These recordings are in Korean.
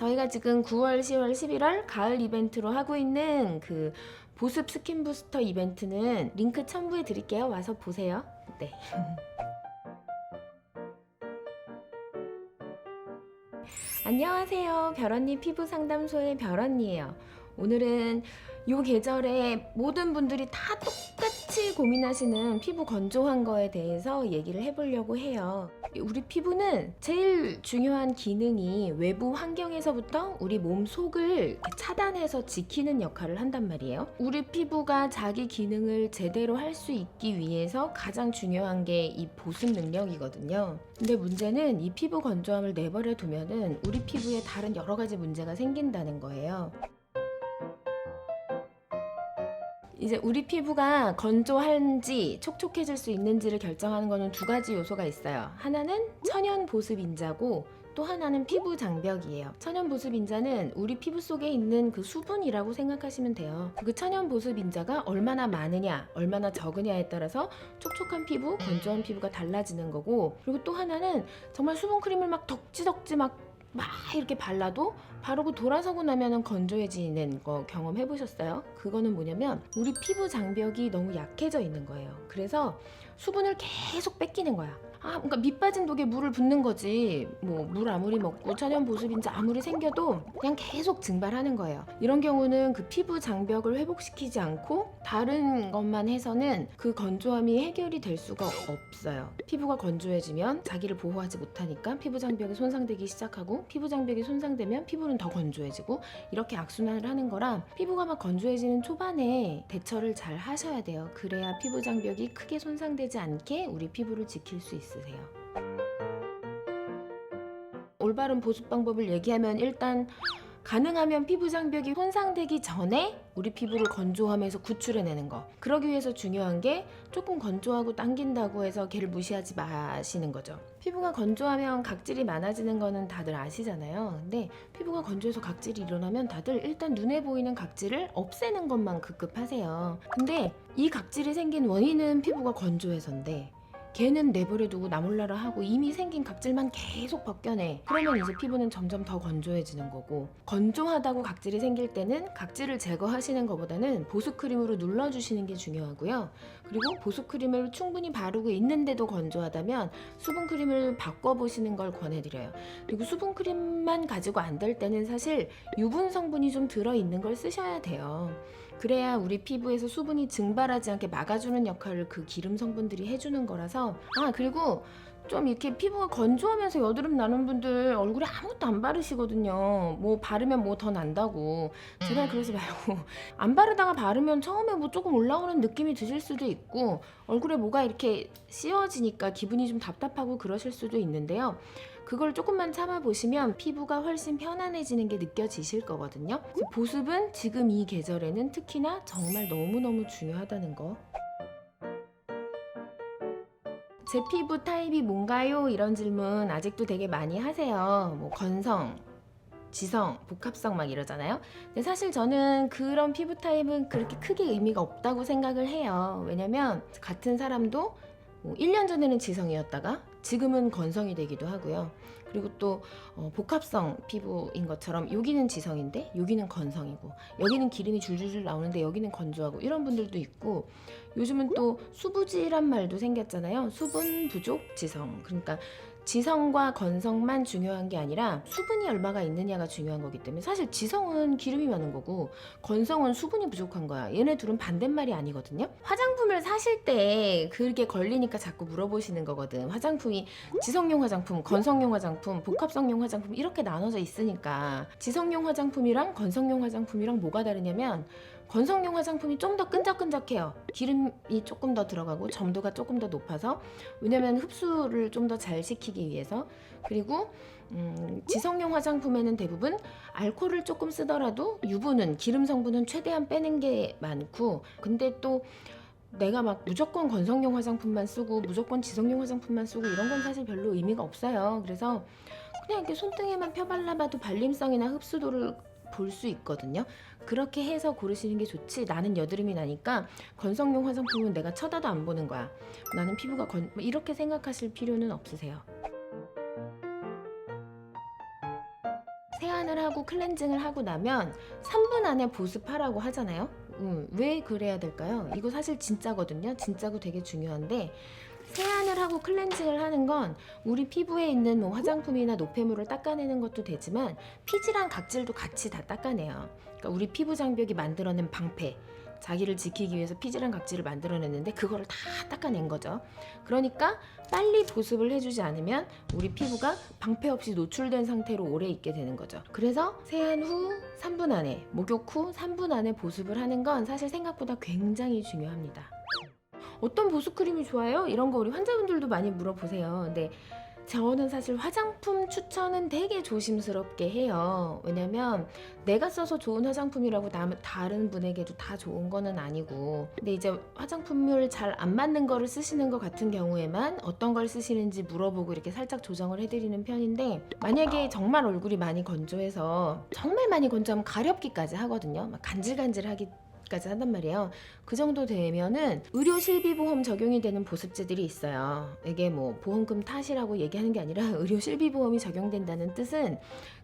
저희가 지금 9월, 10월, 11월 가을 이벤트로 하고 있는 그 보습 스킨 부스터 이벤트는 링크 첨부해 드릴게요. 와서 보세요. 네. 안녕하세요. 별언니 피부상담소의 별언니예요. 오늘은 요 계절에 모든 분들이 다 똑같이 고민하시는 피부 건조한 거에 대해서 얘기를 해보려고 해요. 우리 피부는 제일 중요한 기능이 외부 환경에서부터 우리 몸 속을 차단해서 지키는 역할을 한단 말이에요. 우리 피부가 자기 기능을 제대로 할 수 있기 위해서 가장 중요한 게 이 보습 능력이거든요. 근데 문제는 이 피부 건조함을 내버려 두면은 우리 피부에 다른 여러 가지 문제가 생긴다는 거예요. 이제 우리 피부가 건조한지 촉촉해질 수 있는지를 결정하는 거는 두 가지 요소가 있어요. 하나는 천연 보습 인자고 또 하나는 피부 장벽이에요. 천연 보습 인자는 우리 피부 속에 있는 그 수분이라고 생각하시면 돼요. 그 천연 보습 인자가 얼마나 많으냐, 얼마나 적으냐에 따라서 촉촉한 피부, 건조한 피부가 달라지는 거고, 그리고 또 하나는 정말 수분 크림을 막 덕지덕지 막 이렇게 발라도 바르고 돌아서고 나면은 건조해지는 거 경험해 보셨어요? 그거는 뭐냐면 우리 피부 장벽이 너무 약해져 있는 거예요. 그래서 수분을 계속 뺏기는 거야. 그러니까 밑 빠진 독에 물을 붓는 거지. 뭐 물 아무리 먹고 천연 보습인자 아무리 생겨도 그냥 계속 증발하는 거예요. 이런 경우는 그 피부 장벽을 회복시키지 않고 다른 것만 해서는 그 건조함이 해결이 될 수가 없어요. 피부가 건조해지면 자기를 보호하지 못하니까 피부 장벽이 손상되기 시작하고, 피부 장벽이 손상되면 피부는 더 건조해지고, 이렇게 악순환을 하는 거라 피부가 막 건조해지는 초반에 대처를 잘 하셔야 돼요. 그래야 피부 장벽이 크게 손상되지 않게 우리 피부를 지킬 수 있으세요. 올바른 보습 방법을 얘기하면 일단 가능하면 피부 장벽이 손상되기 전에 우리 피부를 건조하면서 구출해내는 거. 그러기 위해서 중요한 게 조금 건조하고 당긴다고 해서 걔를 무시하지 마시는 거죠. 피부가 건조하면 각질이 많아지는 거는 다들 아시잖아요. 근데 피부가 건조해서 각질이 일어나면 다들 일단 눈에 보이는 각질을 없애는 것만 급급하세요. 근데 이 각질이 생긴 원인은 피부가 건조해서인데 걔는 내버려두고 나몰라라 하고 이미 생긴 각질만 계속 벗겨내. 그러면 이제 피부는 점점 더 건조해지는 거고, 건조하다고 각질이 생길 때는 각질을 제거하시는 것보다는 보습크림으로 눌러주시는 게 중요하고요. 그리고 보습크림을 충분히 바르고 있는데도 건조하다면 수분크림을 바꿔보시는 걸 권해드려요. 그리고 수분크림만 가지고 안 될 때는 사실 유분 성분이 좀 들어있는 걸 쓰셔야 돼요. 그래야 우리 피부에서 수분이 증발하지 않게 막아주는 역할을 그 기름 성분들이 해주는 거라서. 그리고 좀 이렇게 피부가 건조하면서 여드름 나는 분들 얼굴에 아무것도 안 바르시거든요. 뭐 바르면 뭐 더 난다고. 제발 그러지 말고 안 바르다가 바르면 처음에 뭐 조금 올라오는 느낌이 드실 수도 있고, 얼굴에 뭐가 이렇게 씌워지니까 기분이 좀 답답하고 그러실 수도 있는데요. 그걸 조금만 참아보시면 피부가 훨씬 편안해지는 게 느껴지실 거거든요. 그래서 보습은 지금 이 계절에는 특히나 정말 너무너무 중요하다는 거. 제 피부 타입이 뭔가요? 이런 질문 아직도 되게 많이 하세요. 뭐 건성, 지성, 복합성 막 이러잖아요. 근데 사실 저는 그런 피부 타입은 그렇게 크게 의미가 없다고 생각을 해요. 왜냐면 같은 사람도 뭐 1년 전에는 지성이었다가 지금은 건성이 되기도 하고요. 그리고 또 복합성 피부인 것처럼 여기는 지성인데 여기는 건성이고, 여기는 기름이 줄줄줄 나오는데 여기는 건조하고, 이런 분들도 있고, 요즘은 또 수부지란 말도 생겼잖아요. 수분 부족 지성. 그러니까 지성과 건성만 중요한 게 아니라 수분이 얼마가 있느냐가 중요한 거기 때문에, 사실 지성은 기름이 많은 거고 건성은 수분이 부족한 거야. 얘네 둘은 반대말이 아니거든요. 화장품을 사실 때 그게 걸리니까 자꾸 물어보시는 거거든. 화장품이 지성용 화장품, 건성용 화장품, 복합성용 화장품 이렇게 나눠져 있으니까. 지성용 화장품이랑 건성용 화장품이랑 뭐가 다르냐면, 건성용 화장품이 좀 더 끈적끈적해요. 기름이 조금 더 들어가고 점도가 조금 더 높아서, 왜냐면 흡수를 좀 더 잘 시키기 위해서. 그리고 지성용 화장품에는 대부분 알코올을 조금 쓰더라도 유분은, 기름 성분은 최대한 빼는 게 많고, 근데 또 내가 막 무조건 건성용 화장품만 쓰고 무조건 지성용 화장품만 쓰고 이런 건 사실 별로 의미가 없어요. 그래서 그냥 이렇게 손등에만 펴발라봐도 발림성이나 흡수도를 볼 수 있거든요. 그렇게 해서 고르시는 게 좋지, 나는 여드름이 나니까 건성용 화장품은 내가 쳐다도 안 보는 거야, 나는 피부가 이렇게 생각하실 필요는 없으세요. 세안을 하고 클렌징을 하고 나면 3분 안에 보습하라고 하잖아요. 왜 그래야 될까요? 이거 사실 진짜거든요. 진짜고 되게 중요한데, 세안을 하고 클렌징을 하는 건 우리 피부에 있는 뭐 화장품이나 노폐물을 닦아내는 것도 되지만 피지랑 각질도 같이 다 닦아내요. 그러니까 우리 피부 장벽이 만들어낸 방패, 자기를 지키기 위해서 피지랑 각질을 만들어냈는데 그거를 다 닦아낸 거죠. 그러니까 빨리 보습을 해주지 않으면 우리 피부가 방패 없이 노출된 상태로 오래 있게 되는 거죠. 그래서 세안 후 3분 안에, 목욕 후 3분 안에 보습을 하는 건 사실 생각보다 굉장히 중요합니다. 어떤 보습 크림이 좋아요? 이런 거 우리 환자분들도 많이 물어보세요. 근데 저는 사실 화장품 추천은 되게 조심스럽게 해요. 왜냐면 내가 써서 좋은 화장품이라고 다른 분에게도 다 좋은 거는 아니고, 근데 이제 화장품을 잘 안 맞는 거를 쓰시는 것 같은 경우에만 어떤 걸 쓰시는지 물어보고 이렇게 살짝 조정을 해드리는 편인데, 만약에 정말 얼굴이 많이 건조해서 정말 많이 건조하면 가렵기까지 하거든요. 막 간질간질하기 까지 한단 말이에요. 그 정도 되면은 의료 실비보험 적용이 되는 보습제들이 있어요. 이게 뭐 보험금 탓이라고 얘기하는 게 아니라 의료 실비보험이 적용된다는 뜻은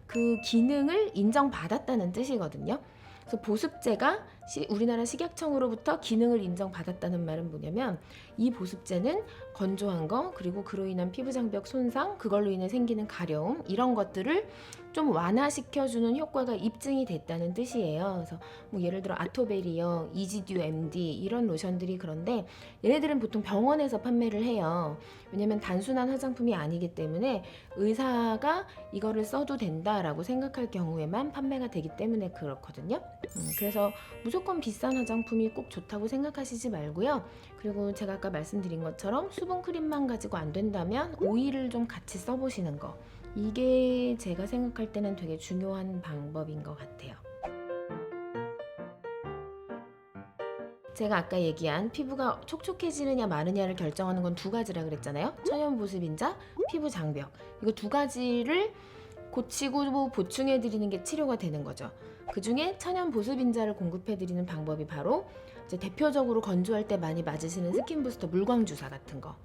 그 기능을 인정받았다는 뜻이거든요. 그래서 보습제가 우리나라 식약청으로부터 기능을 인정받았다는 말은 뭐냐면, 이 보습제는 건조한 거, 그리고 그로 인한 피부 장벽 손상, 그걸로 인해 생기는 가려움, 이런 것들을 좀 완화시켜주는 효과가 입증이 됐다는 뜻이에요. 그래서 뭐 예를 들어 아토베리어, 이지듀 MD 이런 로션들이, 그런데 얘네들은 보통 병원에서 판매를 해요. 왜냐면 단순한 화장품이 아니기 때문에 의사가 이거를 써도 된다라고 생각할 경우에만 판매가 되기 때문에 그렇거든요. 그래서 무조건 비싼 화장품이 꼭 좋다고 생각하시지 말고요. 그리고 제가 아까 말씀드린 것처럼 수분 크림만 가지고 안 된다면 오일을 좀 같이 써보시는 거, 이게 제가 생각할 때는 되게 중요한 방법인 것 같아요. 제가 아까 얘기한 피부가 촉촉해지느냐 마느냐를 결정하는 건 두 가지라 그랬잖아요. 천연 보습인자, 피부 장벽. 이거 두 가지를 고치고 보충해 드리는 게 치료가 되는 거죠. 그 중에 천연 보습인자를 공급해 드리는 방법이 바로 이제 대표적으로 건조할 때 많이 맞으시는 스킨 부스터 물광 주사 같은 거.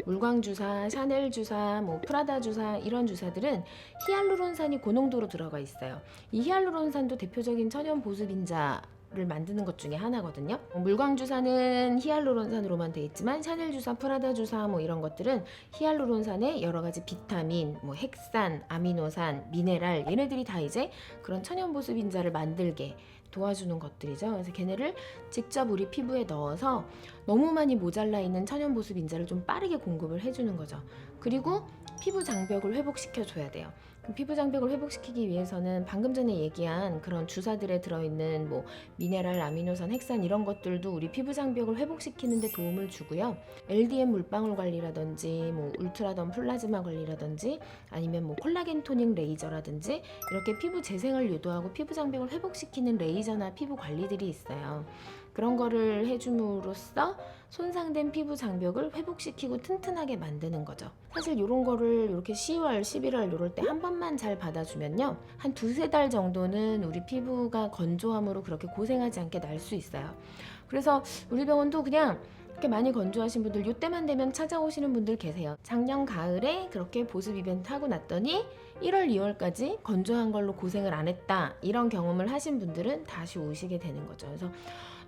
물광 주사, 샤넬 주사, 뭐 프라다 주사, 이런 주사들은 히알루론산이 고농도로 들어가 있어요. 이 히알루론산도 대표적인 천연 보습인자를 만드는 것 중에 하나거든요. 물광 주사는 히알루론산으로만 돼 있지만 샤넬 주사, 프라다 주사 뭐 이런 것들은 히알루론산에 여러 가지 비타민, 뭐 핵산, 아미노산, 미네랄, 얘네들이 다 이제 그런 천연 보습인자를 만들게 도와주는 것들이죠. 그래서 걔네를 직접 우리 피부에 넣어서 너무 많이 모자라 있는 천연 보습 인자를 좀 빠르게 공급을 해주는 거죠. 그리고 피부 장벽을 회복시켜 줘야 돼요. 피부 장벽을 회복시키기 위해서는 방금 전에 얘기한 그런 주사들에 들어있는 뭐 미네랄, 아미노산, 핵산 이런 것들도 우리 피부 장벽을 회복시키는 데 도움을 주고요. LDM 물방울 관리라든지 뭐 울트라던 플라즈마 관리라든지 아니면 뭐 콜라겐 토닝 레이저라든지 이렇게 피부 재생을 유도하고 피부 장벽을 회복시키는 레이저나 피부 관리들이 있어요. 그런 거를 해줌으로써 손상된 피부 장벽을 회복시키고 튼튼하게 만드는 거죠. 사실 이런 거를 이렇게 10월, 11월 이럴 때 한 번만 잘 받아주면요, 한 두세 달 정도는 우리 피부가 건조함으로 그렇게 고생하지 않게 날 수 있어요. 그래서 우리 병원도 그냥 이렇게 많이 건조하신 분들 이때만 되면 찾아오시는 분들 계세요. 작년 가을에 그렇게 보습 이벤트 하고 났더니 1월, 2월까지 건조한 걸로 고생을 안 했다, 이런 경험을 하신 분들은 다시 오시게 되는 거죠. 그래서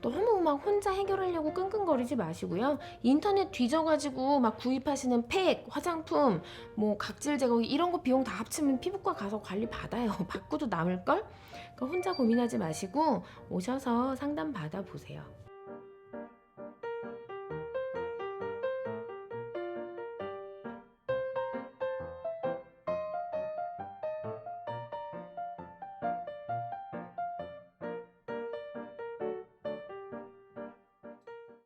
너무 막 혼자 해결하려고 끙끙거리지 마시고요. 인터넷 뒤져가지고 막 구입하시는 팩, 화장품, 뭐 각질 제거기 이런 거 비용 다 합치면 피부과 가서 관리 받아요. 받고도 남을걸? 그러니까 혼자 고민하지 마시고 오셔서 상담 받아보세요.